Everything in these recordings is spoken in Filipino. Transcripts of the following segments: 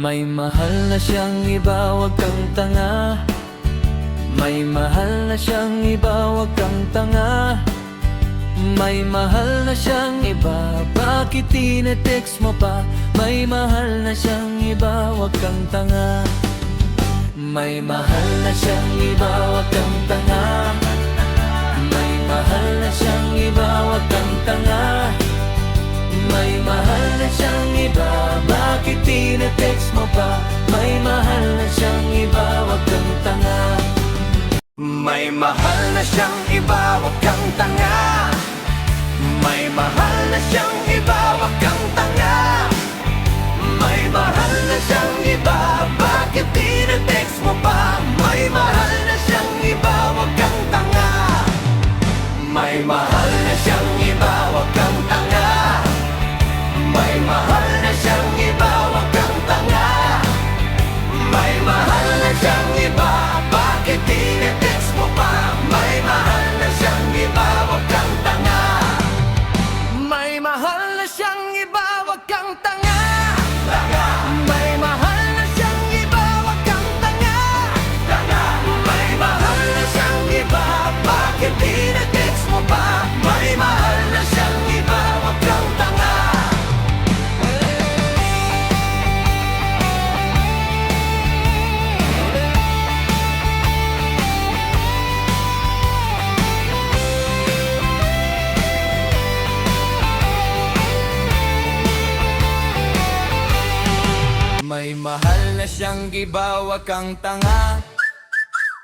May mahal na siyang iba, wag kang tanga. May mahal na siyang iba, wag kang tanga. May mahal na siyang iba, bakit tinetext mo pa? May mahal na siyang iba, wag kang tanga. May mahal na siyang iba, wag kang tanga. May mahal na siyang iba, wag kang tanga. May mahal na siyang iba, bakit tinetext mo pa? May mahal na siyang iba, wag kang tanga. May mahal na siyang iba, wag kang tanga. May mahal na siyang iba, wag kang tanga. May mahal na siyang iba, bakit tinetext mo pa? May mahal na siyang iba, wag kang tanga. May mahal na siyang iba, wag kang tanga. May mahal na siyang iba, wag kang tanga. May mahal na siyang iba, bakit tinetext mo pa? May mahal na siyang iba, wag kang tanga. May mahal na siyang iba, wag kang tanga. Tanga, May mahal na siyang iba, wag kang tanga. tanga. May mahal na siyang iba, bakit tinetext mo pa? May mahal na siyang iba, wag kang tanga. May mahal na siyang iba, wag kang tanga.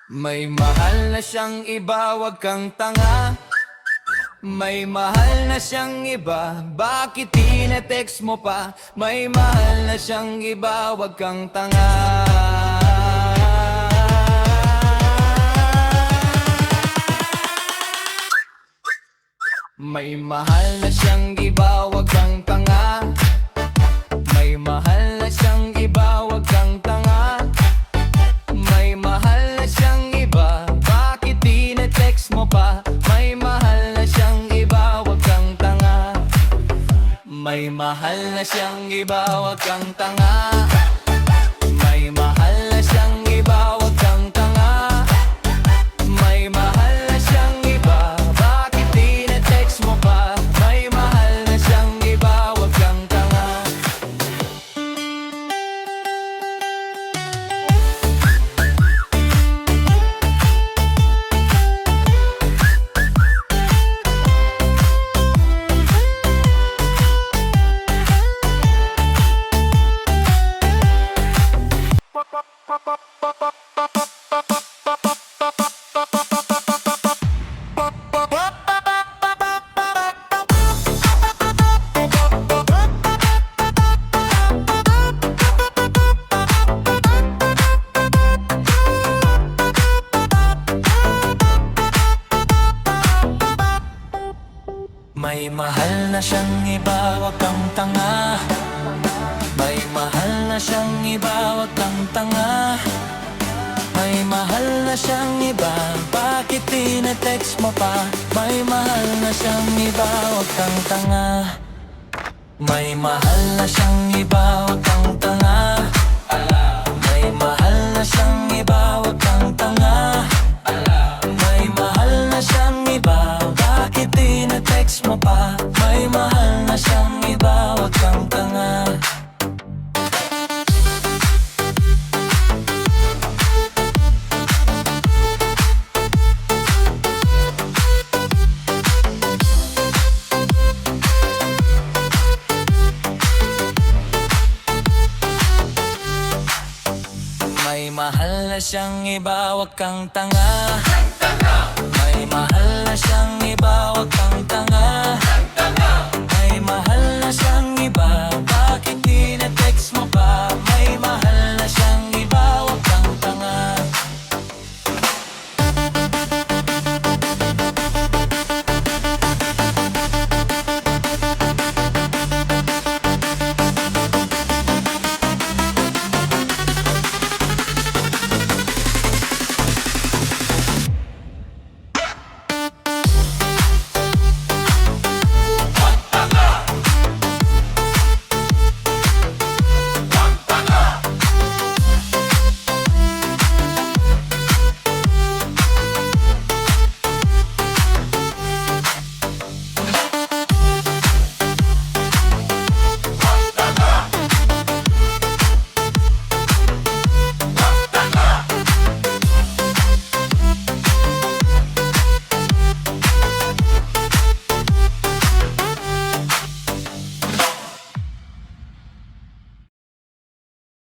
May mahal na siyang iba, wag kang tanga. May mahal na siyang iba, bakit tinetext mo pa? May mahal na siyang iba, wag kang tanga. May mahal na siyang iba, wag kang tanga. May mahal na siyang iba, wag kang tanga. May mahal na siyang iba, bakit tinetext mo pa? May mahal na siyang iba, wag kang tanga. May mahal na siyang iba, wag kang tanga. May mahal na siyang iba, wag kang tanga. May mahal na siyang iba, bakit tinetext mo pa? May mahal na siyang iba, wag kang tanga. May mahal na siyang iba, wag kang tanga. May mahal na siyang iba, wag kang tanga. May mahal na siyang iba, bakit tinetext mo pa? May mahal na siyang iba, wag kang tanga. May mahal na siyang iba, wag kang tanga. May mahal na siyang iba, wag kang tanga. May mahal na siyang iba, bakit tinetext mo pa? May mahal na siyang iba, wag kang tanga. May mahal na siyang iba, wag kang tanga. May mahal na siyang iba, wag kang